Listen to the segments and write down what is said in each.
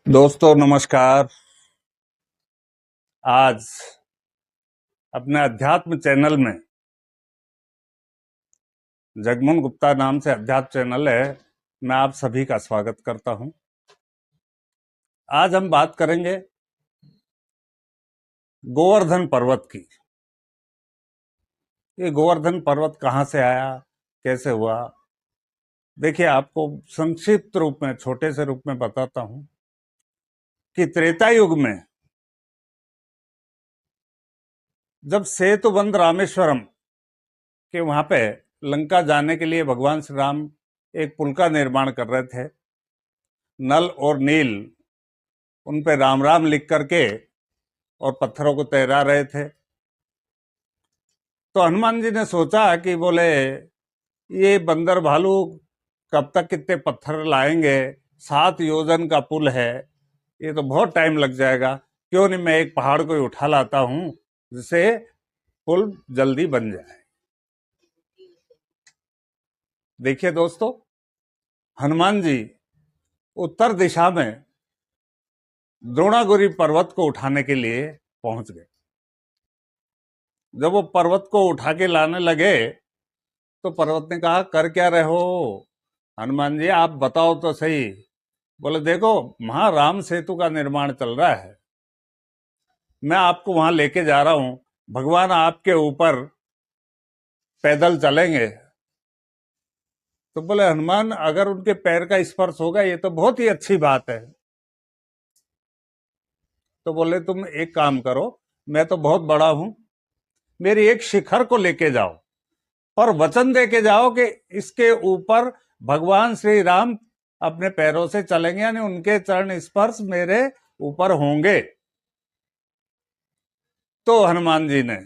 दोस्तों नमस्कार। आज अपने अध्यात्म चैनल में, जगमोहन गुप्ता नाम से अध्यात्म चैनल है, मैं आप सभी का स्वागत करता हूं। आज हम बात करेंगे गोवर्धन पर्वत की। ये गोवर्धन पर्वत कहां से आया, कैसे हुआ? देखिए, आपको संक्षिप्त रूप में, छोटे से रूप में बताता हूं कि त्रेता युग में जब सेतुबंध रामेश्वरम के वहां पे लंका जाने के लिए भगवान श्री राम एक पुल का निर्माण कर रहे थे, नल और नील उन पे राम राम लिख करके और पत्थरों को तैरा रहे थे। तो हनुमान जी ने सोचा कि बोले ये बंदर भालू कब तक कितने पत्थर लाएंगे, 7 योजन का पुल है, ये तो बहुत टाइम लग जाएगा। क्यों नहीं मैं एक पहाड़ को ही उठा लाता हूं जिससे पुल जल्दी बन जाए। देखिए दोस्तों, हनुमान जी उत्तर दिशा में द्रोणागिरी पर्वत को उठाने के लिए पहुंच गए। जब वो पर्वत को उठा के लाने लगे तो पर्वत ने कहा, कर क्या रहे हो हनुमान जी, आप बताओ तो सही। बोले, देखो वहां राम सेतु का निर्माण चल रहा है, मैं आपको वहां लेके जा रहा हूं, भगवान आपके ऊपर पैदल चलेंगे। तो बोले, हनुमान अगर उनके पैर का स्पर्श होगा ये तो बहुत ही अच्छी बात है। तो बोले, तुम एक काम करो, मैं तो बहुत बड़ा हूं, मेरी एक शिखर को लेके जाओ और वचन दे के जाओ कि इसके ऊपर भगवान श्री राम अपने पैरों से चलेंगे, यानी उनके चरण स्पर्श मेरे ऊपर होंगे। तो हनुमान जी ने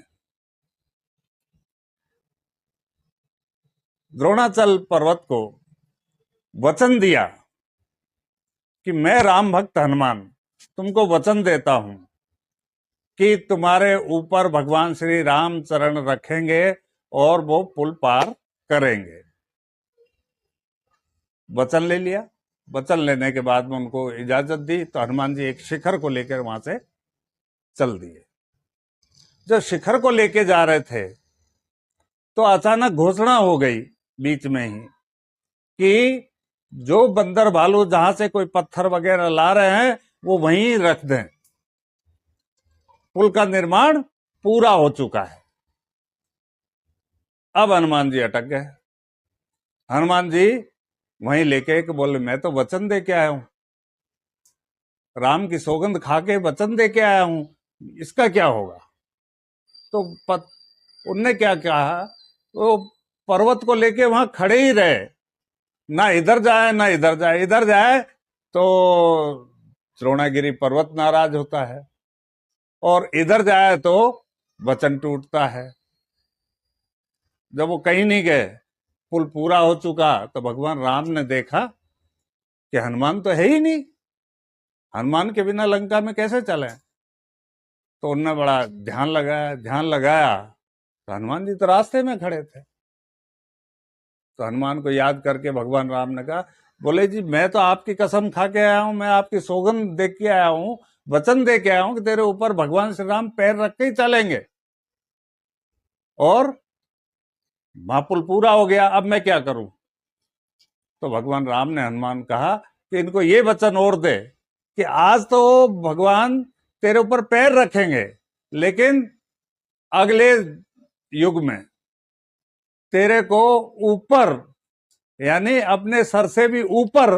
द्रोणाचल पर्वत को वचन दिया कि मैं राम भक्त हनुमान तुमको वचन देता हूं कि तुम्हारे ऊपर भगवान श्री राम चरण रखेंगे और वो पुल पार करेंगे। वचन ले लिया। वचन लेने के बाद में उनको इजाजत दी तो हनुमान जी एक शिखर को लेकर वहां से चल दिए। जब शिखर को लेके जा रहे थे तो अचानक घोषणा हो गई बीच में ही कि जो बंदर भालू जहां से कोई पत्थर वगैरह ला रहे हैं वो वहीं रख दें, पुल का निर्माण पूरा हो चुका है। अब हनुमान जी अटक गए। हनुमान जी वहीं लेके बोले, मैं तो वचन दे के आया हूं, राम की सौगंध खा के वचन दे के आया हूं, इसका क्या होगा? तो उनने क्या कहा, वो पर्वत को लेके वहां खड़े ही रहे, ना इधर जाए ना इधर जाए। इधर जाए तो द्रोणागिरी पर्वत नाराज होता है और इधर जाए तो वचन टूटता है। जब वो कहीं नहीं गए, पुल पूरा हो चुका, तो भगवान राम ने देखा कि हनुमान तो है ही नहीं, हनुमान के बिना लंका में कैसे चले? तो उनने बड़ा ध्यान लगाया तो हनुमान जी तो रास्ते में खड़े थे। तो हनुमान को याद करके भगवान राम ने कहा, बोले जी मैं तो आपकी कसम खा के आया हूं, मैं आपकी सौगंध दे के आया हूं, वचन दे के आया हूं कि तेरे ऊपर भगवान श्री राम पैर रख के ही चलेंगे और महापुल पूरा हो गया, अब मैं क्या करूं? तो भगवान राम ने हनुमान कहा कि इनको ये वचन और दे कि आज तो भगवान तेरे ऊपर पैर रखेंगे, लेकिन अगले युग में तेरे को ऊपर, यानी अपने सर से भी ऊपर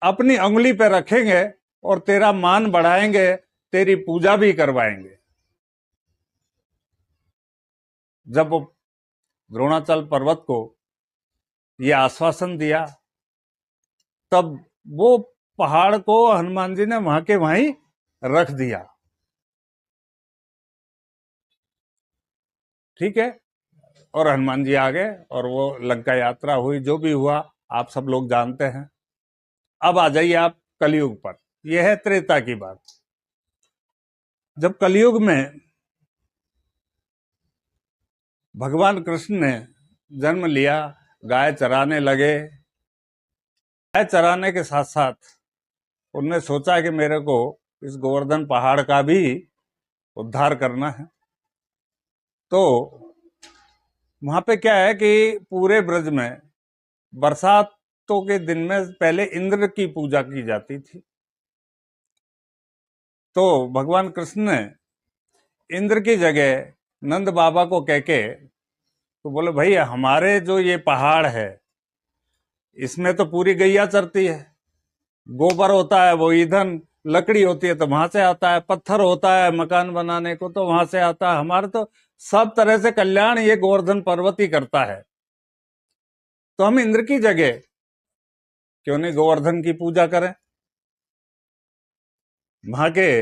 अपनी अंगुली पे रखेंगे और तेरा मान बढ़ाएंगे, तेरी पूजा भी करवाएंगे। जब द्रोणाचल पर्वत को यह आश्वासन दिया तब वो पहाड़ को हनुमान जी ने वहां के वहीं रख दिया। ठीक है, और हनुमान जी आ गए और वो लंका यात्रा हुई, जो भी हुआ आप सब लोग जानते हैं। अब आ जाइए आप कलयुग पर। यह है त्रेता की बात। जब कलयुग में भगवान कृष्ण ने जन्म लिया, गाय चराने लगे, गाय चराने के साथ साथ उनने सोचा कि मेरे को इस गोवर्धन पहाड़ का भी उद्धार करना है। तो वहां पे क्या है कि पूरे ब्रज में बरसातों के दिन में पहले इंद्र की पूजा की जाती थी। तो भगवान कृष्ण ने इंद्र की जगह नंद बाबा को कह के तो बोले, भाई हमारे जो ये पहाड़ है इसमें तो पूरी गैया चरती है, गोबर होता है वो ईंधन, लकड़ी होती है तो वहां से आता है, पत्थर होता है मकान बनाने को तो वहां से आता है, हमारे तो सब तरह से कल्याण ये गोवर्धन पर्वत ही करता है। तो हम इंद्र की जगह क्यों नहीं गोवर्धन की पूजा करें। वहां के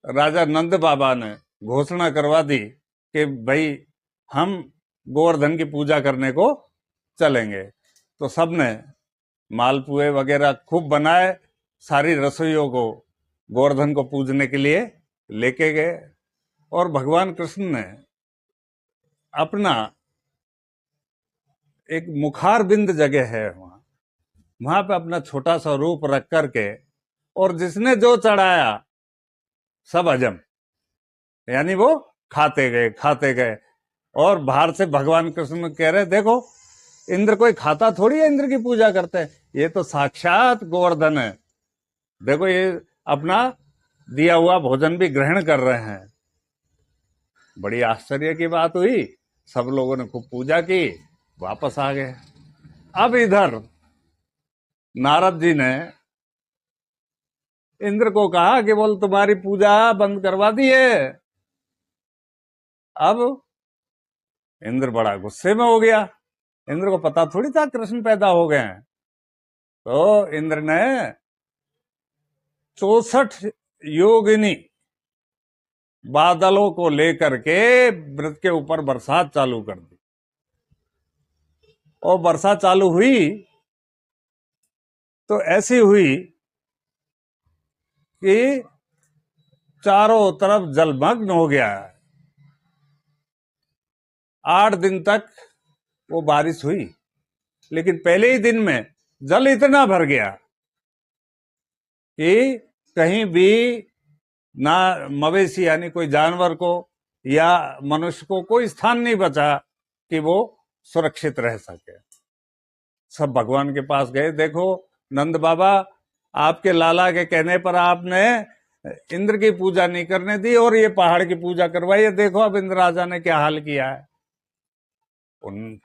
राजा नंद बाबा ने घोषणा करवा दी कि भाई हम गोवर्धन की पूजा करने को चलेंगे। तो सबने मालपुए वगैरह खूब बनाए, सारी रसोइयों को गोवर्धन को पूजने के लिए लेके गए। और भगवान कृष्ण ने अपना एक मुखार बिंद जगह है वहां पे अपना छोटा सा रूप रख करके, और जिसने जो चढ़ाया सब हजम, यानी वो खाते गए खाते गए। और बाहर से भगवान कृष्ण कह रहे, देखो इंद्र कोई खाता थोड़ी है, इंद्र की पूजा करते हैं, ये तो साक्षात गोवर्धन है, देखो ये अपना दिया हुआ भोजन भी ग्रहण कर रहे हैं। बड़ी आश्चर्य की बात हुई, सब लोगों ने खूब पूजा की, वापस आ गए। अब इधर नारद जी ने इंद्र को कहा कि बोल तुम्हारी पूजा बंद करवा दी है। अब इंद्र बड़ा गुस्से में हो गया, इंद्र को पता थोड़ी था कृष्ण पैदा हो गए हैं। तो इंद्र ने 64 योगिनी बादलों को लेकर के व्रत के ऊपर बरसात चालू कर दी। और बरसात चालू हुई तो ऐसी हुई कि चारों तरफ जलमग्न हो गया है। 8 दिन तक वो बारिश हुई, लेकिन पहले ही दिन में जल इतना भर गया कि कहीं भी ना मवेशी यानी कोई जानवर को या मनुष्य को कोई स्थान नहीं बचा कि वो सुरक्षित रह सके। सब भगवान के पास गए, देखो नंद बाबा आपके लाला के कहने पर आपने इंद्र की पूजा नहीं करने दी और ये पहाड़ की पूजा करवाई है, देखो अब इंद्र राजा ने क्या हाल किया है। उन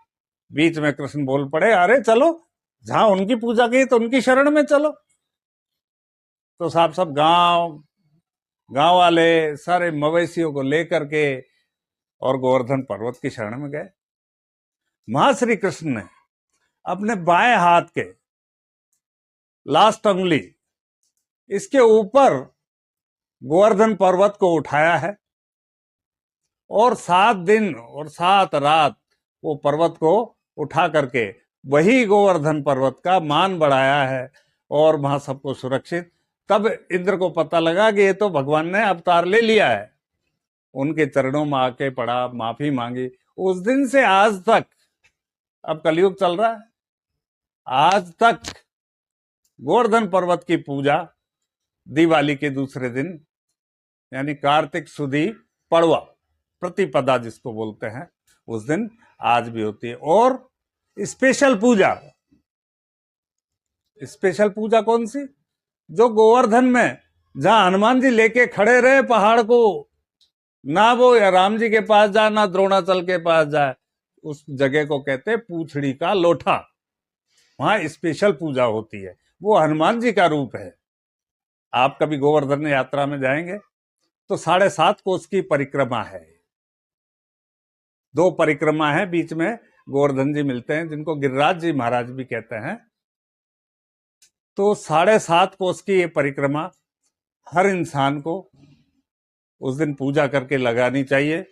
बीच में कृष्ण बोल पड़े, अरे चलो जहां उनकी पूजा की तो उनकी शरण में चलो। तो साहब सब गांव वाले सारे मवेशियों को लेकर के और गोवर्धन पर्वत की शरण में गए। महाश्री कृष्ण ने अपने बाएं हाथ के लास्ट अंगुली इसके ऊपर गोवर्धन पर्वत को उठाया है और 7 दिन और 7 रात वो पर्वत को उठा करके वही गोवर्धन पर्वत का मान बढ़ाया है और वहां सबको सुरक्षित। तब इंद्र को पता लगा कि ये तो भगवान ने अवतार ले लिया है, उनके चरणों में आके पड़ा, माफी मांगी। उस दिन से आज तक, अब कलयुग चल रहा है, आज तक गोवर्धन पर्वत की पूजा दिवाली के दूसरे दिन यानी कार्तिक सुदी पड़वा प्रतिपदा जिसको बोलते हैं, उस दिन आज भी होती है। और स्पेशल पूजा कौन सी? जो गोवर्धन में जहां हनुमान जी लेके खड़े रहे पहाड़ को, ना वो राम जी के पास जाए ना द्रोणाचल के पास जाए, उस जगह को कहते हैं पूछड़ी का लोठा। वहां स्पेशल पूजा होती है, वो हनुमान जी का रूप है। आप कभी गोवर्धन यात्रा में जाएंगे तो 7.5 कोस की परिक्रमा है, 2 परिक्रमा है, बीच में गोवर्धन जी मिलते हैं जिनको गिरिराज जी महाराज भी कहते हैं। तो 7.5 कोस की ये परिक्रमा हर इंसान को उस दिन पूजा करके लगानी चाहिए।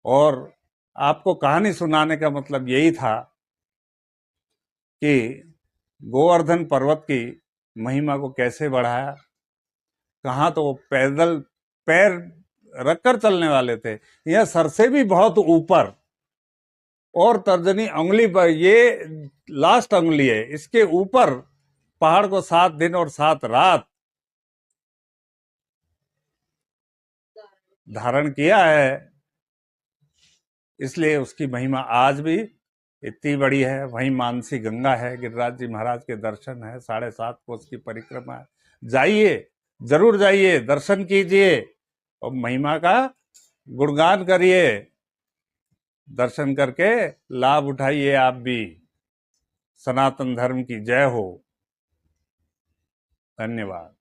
और आपको कहानी सुनाने का मतलब यही था कि गोवर्धन पर्वत की महिमा को कैसे बढ़ाया। कहाँ तो वो पैदल पैर रखकर चलने वाले थे, यह सर से भी बहुत ऊपर और तर्जनी उंगली पर, ये लास्ट उंगली है, इसके ऊपर पहाड़ को 7 दिन और 7 रात धारण किया है। इसलिए उसकी महिमा आज भी इतनी बड़ी है। वहीं मानसी गंगा है, गिरिराज जी महाराज के दर्शन है, 7.5 कोस की परिक्रमा है। जाइए, जरूर जाइए, दर्शन कीजिए और महिमा का गुणगान करिए। दर्शन करके लाभ उठाइए आप भी। सनातन धर्म की जय हो। धन्यवाद।